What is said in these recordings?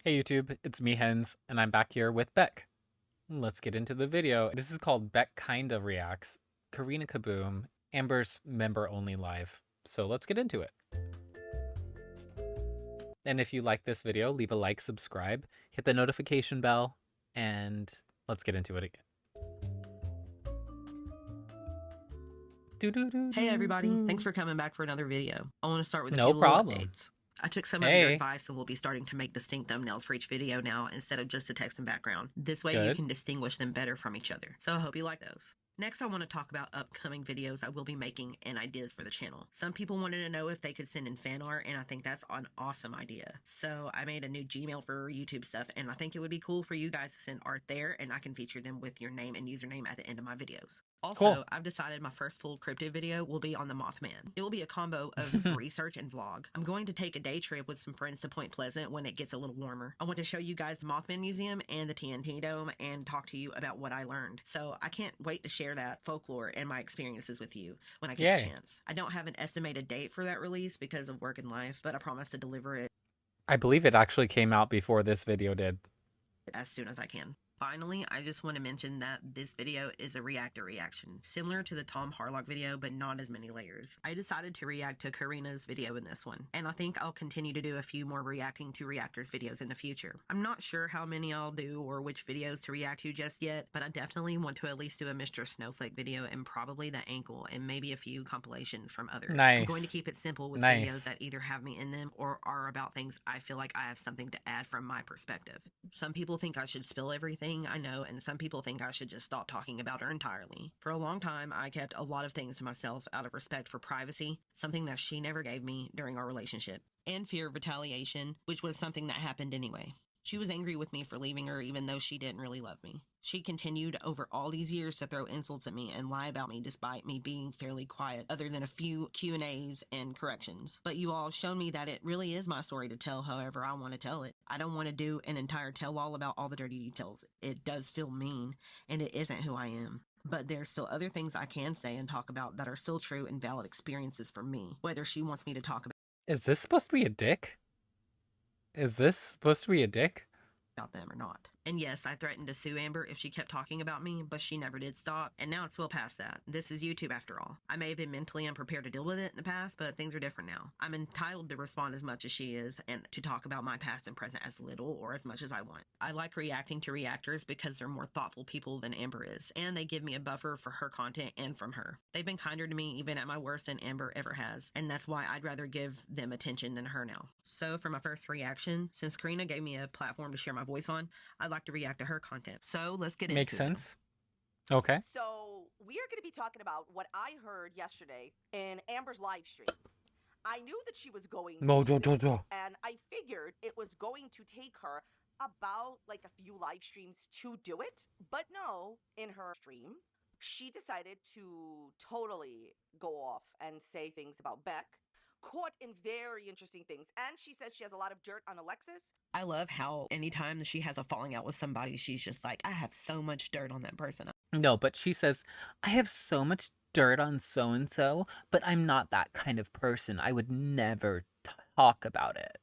Hey YouTube, it's me Hens, and I'm back here with Beck. Let's get into the video. This is called Beck Kinda Reacts, Karina Kaboom, Amber's member only live. So let's get into it. And if you like this video, leave a like, subscribe, hit the notification bell, and let's get into it again. Hey everybody, thanks for coming back for another video. I want to start with a No few little problem. updates. I took some of your Hey, advice and we'll be starting to make distinct thumbnails for each video now instead of just a text and background. This way you good. can distinguish them better from each other. So I hope you like those. Next, I want to talk about upcoming videos I will be making and ideas for the channel. Some people wanted to know if they could send in fan art, and I think that's an awesome idea. So I made a new Gmail for YouTube stuff, and I think it would be cool for you guys to send art there, and I can feature them with your name and username at the end of my videos. Also, Cool. I've decided my first full cryptid video will be on the Mothman. It will be a combo of research and vlog. I'm going to take a day trip with some friends to Point Pleasant when it gets a little warmer. I want to show you guys the Mothman Museum and the TNT Dome and talk to you about what I learned. So I can't wait to share that folklore and my experiences with you when I get the chance. I don't have an estimated date for that release because of work and life, but I promise to deliver it I believe it actually came out before this video did. as soon as I can. Finally, I just want to mention that this video is a reactor reaction, similar to the Tom Harlock video, but not as many layers. I decided to react to Karina's video in this one, and I think I'll continue to do a few more reacting to reactors videos in the future. I'm not sure how many I'll do or which videos to react to just yet, but I definitely want to at least do a Mr. Snowflake video and probably the ankle and maybe a few compilations from others. Nice. I'm going to keep it simple with Nice. videos that either have me in them or are about things I feel like I have something to add from my perspective. Some people think I should spill everything, I know, and some people think I should just stop talking about her entirely. For a long time, I kept a lot of things to myself out of respect for privacy, something that she never gave me during our relationship, and fear of retaliation, which was something that happened anyway. She was angry with me for leaving her even though she didn't really love me. She continued over all these years to throw insults at me and lie about me despite me being fairly quiet other than a few Q&As and corrections. But you all have shown me that it really is my story to tell however I want to tell it. I don't want to do an entire tell-all about all the dirty details. It does feel mean, and it isn't who I am. But there's still other things I can say and talk about that are still true and valid experiences for me, whether she wants me to talk about. Is this supposed to be a dick? Is this supposed to be a dick? About them or not. And yes, I threatened to sue Amber if she kept talking about me, but she never did stop, and now it's well past that. This is YouTube after all. I may have been mentally unprepared to deal with it in the past, but things are different now. I'm entitled to respond as much as she is, and to talk about my past and present as little or as much as I want. I like reacting to reactors because they're more thoughtful people than Amber is, and they give me a buffer for her content and from her. They've been kinder to me even at my worst than Amber ever has, and that's why I'd rather give them attention than her now. So for my first reaction, since Karina gave me a platform to share my voice on, I'd like to react to her content. So let's get into it. Makes sense. Okay. So we are going to be talking about what I heard yesterday in Amber's live stream. I knew that she was going to do this, and I figured it was going to take her about like a few live streams to do it. But no, in her stream, she decided to totally go off and say things about Beck, caught in very interesting things. And she says she has a lot of dirt on Alexis. I love how anytime she has a falling out with somebody, she's just like, I have so much dirt on that person. No, but she says, I have so much dirt on so-and-so, but I'm not that kind of person. I would never talk about it.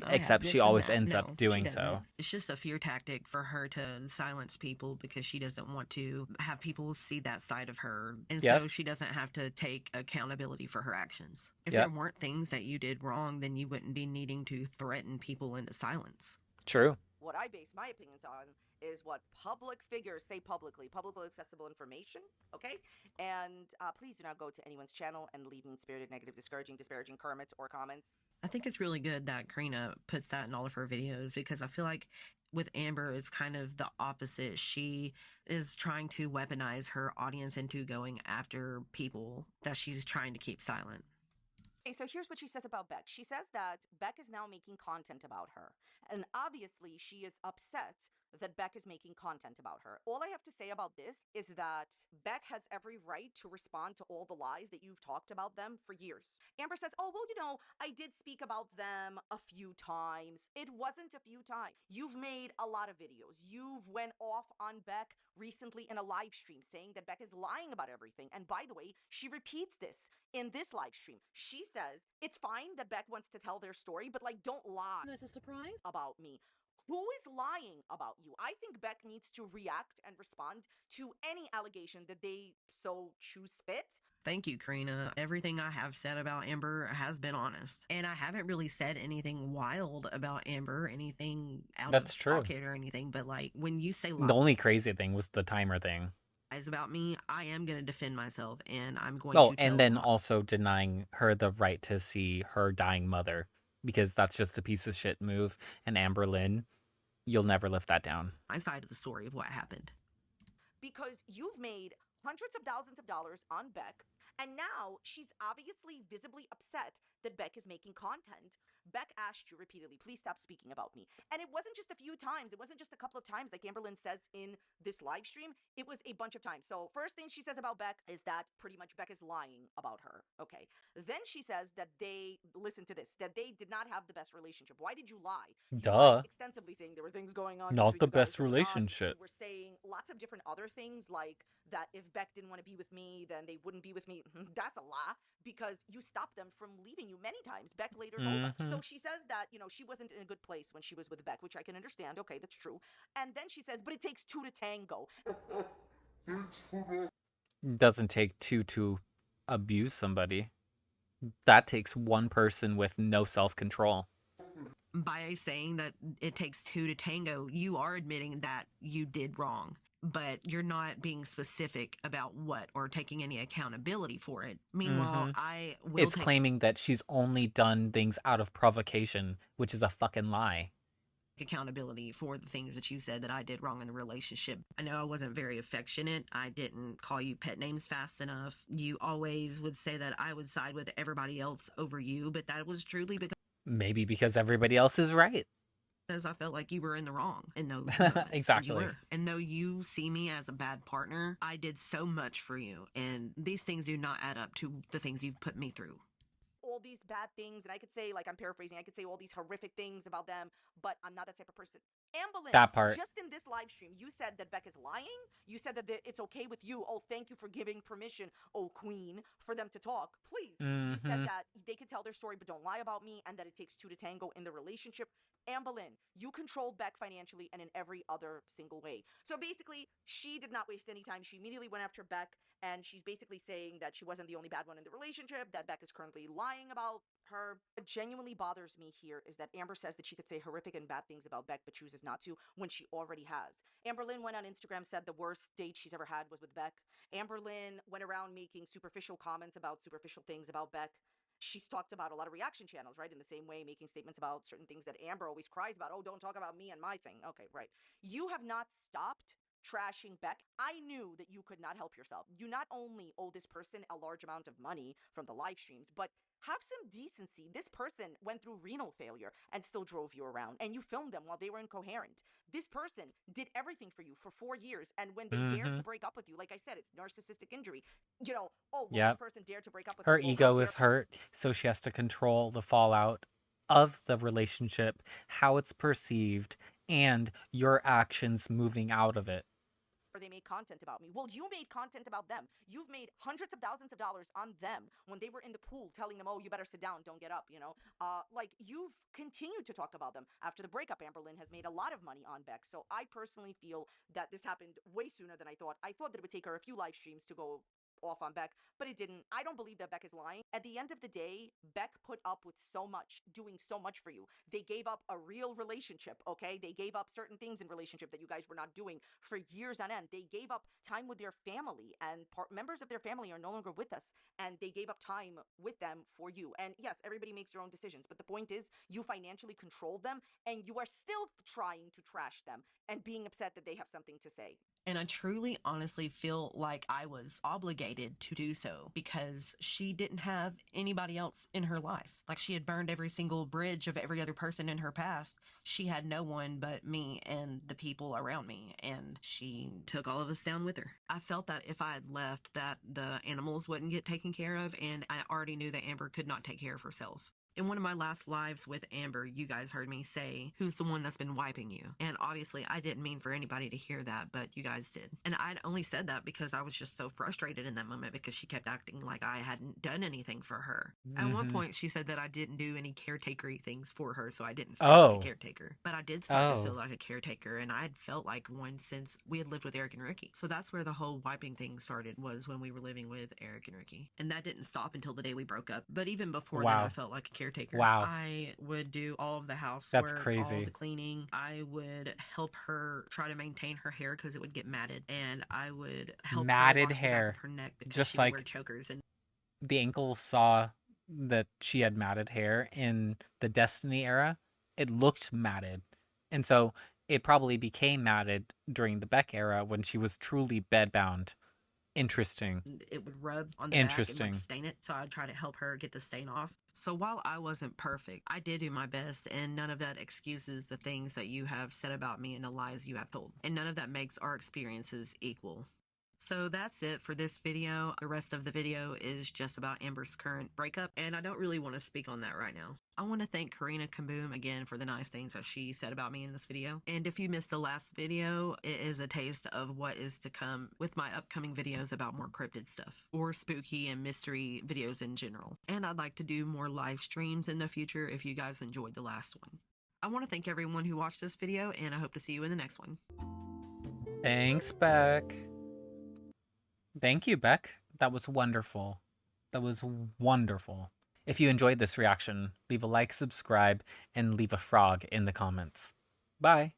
Except she always ends up doing so. It's just a fear tactic for her to silence people because she doesn't want to have people see that side of her. And so she doesn't have to take accountability for her actions. If there weren't things that you did wrong, then you wouldn't be needing to threaten people into silence. True. What I base my opinions on is what public figures say publicly accessible information, okay? And please do not go to anyone's channel and leave mean-spirited, negative, discouraging, disparaging comments or comments. I think it's really good that Karina puts that in all of her videos because I feel like with Amber, it's kind of the opposite. She is trying to weaponize her audience into going after people that she's trying to keep silent. Okay, so here's what she says about Beck. She says that Beck is now making content about her. And obviously she is upset that Beck is making content about her. All I have to say about this is that Beck has every right to respond to all the lies that you've talked about them for years. Amber says, oh, well, I did speak about them a few times. It wasn't a few times. You've made a lot of videos. You've went off on Beck recently in a live stream saying that Beck is lying about everything. And by the way, she repeats this in this live stream. She says, it's fine that Beck wants to tell their story, but like, don't lie. That's a surprise. About me. Who is lying about you? I think Beck needs to react and respond to any allegation that they so choose fit. Thank you, Karina. Everything I have said about Amber has been honest. And I haven't really said anything wild about Amber, anything out That's of true. pocket or anything. But like when you say The only crazy thing was the timer thing. lies about me, I am going to defend myself and I'm going Oh, to and then also denying her the right to see her dying mother, because that's just a piece of shit move. And Amberlynn, you'll never lift that down. my side of the story of what happened. Because you've made hundreds of thousands of dollars on Beck, and now she's obviously visibly upset that Beck is making content. Beck asked you repeatedly, please stop speaking about me. And it wasn't just a few times. It wasn't just a couple of times like Amberlynn says in this live stream. It was a bunch of times. So first thing she says about Beck is that pretty much Beck is lying about her. Okay. Then she says that listen to this, that they did not have the best relationship. Why did you lie? You lied extensively saying there were things going on. Not the between you guys best that were not. relationship. You were saying lots of different other things like that if Beck didn't want to be with me, then they wouldn't be with me. That's a lie, because you stopped them from leaving you many times. Beck later told us. So she says that, she wasn't in a good place when she was with Beck, which I can understand. Okay, that's true. And then she says, but it takes two to tango. Doesn't take two to abuse somebody. That takes one person with no self-control. By saying that it takes two to tango, you are admitting that you did wrong, but you're not being specific about what or taking any accountability for it. Meanwhile, It's claiming that she's only done things out of provocation, which is a fucking lie. Accountability for the things that you said that I did wrong in the relationship. I know I wasn't very affectionate. I didn't call you pet names fast enough. You always would say that I would side with everybody else over you, but that was truly Maybe because everybody else is right. Because I felt like you were in the wrong in those moments. Exactly. And though you see me as a bad partner, I did so much for you. And these things do not add up to the things you've put me through. All these bad things, and I could say, like, I'm paraphrasing, I could say all these horrific things about them, but I'm not that type of person. Amberlynn, that part. Just in this live stream, you said that Beck is lying. You said that it's okay with you. Oh, thank you for giving permission, oh queen, for them to talk. Please. You said that they can tell their story, but don't lie about me, and that it takes two to tango in the relationship. Amberlynn, you controlled Beck financially and in every other single way. So basically, she did not waste any time. She immediately went after Beck, and she's basically saying that she wasn't the only bad one in the relationship, that Beck is currently lying about her. What genuinely bothers me here is that Amber says that she could say horrific and bad things about Beck, but chooses not to when she already has. Amberlynn went on Instagram, said the worst date she's ever had was with Beck. Amberlynn went around making superficial comments about superficial things about Beck. She's talked about a lot of reaction channels, right? In the same way, making statements about certain things that Amber always cries about. Oh, don't talk about me and my thing. Okay, right. You have not stopped trashing Beck. I knew that you could not help yourself. You not only owe this person a large amount of money from the live streams, but have some decency. This person went through renal failure and still drove you around, and you filmed them while they were incoherent. This person did everything for you for 4 years, and when they dared to break up with you, like I said, it's narcissistic injury. This person dared to break up with her you. ego is hurt, so she has to control the fallout of the relationship, how it's perceived, and your actions moving out of it. Or they made content about me. Well, you made content about them. You've made hundreds of thousands of dollars on them when they were in the pool telling them, oh, you better sit down, don't get up, you've continued to talk about them. After the breakup, Amberlynn has made a lot of money on Beck. So I personally feel that this happened way sooner than I thought. I thought that it would take her a few live streams to go off on Beck, but it didn't. I don't believe that Beck is lying. At the end of the day, Beck put up with so much, doing so much for you. They gave up a real relationship, okay? They gave up certain things in relationship that you guys were not doing for years on end. They gave up time with their family, and members of their family are no longer with us, and they gave up time with them for you. And yes, everybody makes their own decisions, but the point is you financially controlled them, and you are still trying to trash them and being upset that they have something to say. And I truly, honestly feel like I was obligated to do so because she didn't have have anybody else in her life. Like, she had burned every single bridge of every other person in her past. She had no one but me and the people around me, and she took all of us down with her. I felt that if I had left, that the animals wouldn't get taken care of, and I already knew that Amber could not take care of herself. In one of my last lives with Amber, you guys heard me say, who's the one that's been wiping you? And obviously, I didn't mean for anybody to hear that, but you guys did. And I'd only said that because I was just so frustrated in that moment because she kept acting like I hadn't done anything for her. At one point, she said that I didn't do any caretaker-y things for her, so I didn't feel like a caretaker. But I did start to feel like a caretaker, and I'd felt like one since we had lived with Eric and Ricky. So that's where the whole wiping thing started, was when we were living with Eric and Ricky. And that didn't stop until the day we broke up. But even before then, I felt like a caretaker. Wow. I would do all of the housework, That's crazy. all of the cleaning. I would help her try to maintain her hair because it would get matted, and I would help her wash the back of her neck because just she like would wear chokers. And the uncle saw that she had matted hair in the Destiny era. It looked matted, and so it probably became matted during the Beck era when she was truly bedbound. Interesting. It would rub on the back and like stain it, so I'd try to help her get the stain off. So while I wasn't perfect, I did do my best, and none of that excuses the things that you have said about me and the lies you have told. And none of that makes our experiences equal. So that's it for this video. The rest of the video is just about Amber's current breakup, and I don't really want to speak on that right now. I want to thank Karina Kaboom again for the nice things that she said about me in this video. And if you missed the last video, it is a taste of what is to come with my upcoming videos about more cryptid stuff, or spooky and mystery videos in general. And I'd like to do more live streams in the future if you guys enjoyed the last one. I want to thank everyone who watched this video, and I hope to see you in the next one. Thanks, Beck. Thank you, Beck. That was wonderful. That was wonderful. If you enjoyed this reaction, leave a like, subscribe, and leave a frog in the comments. Bye.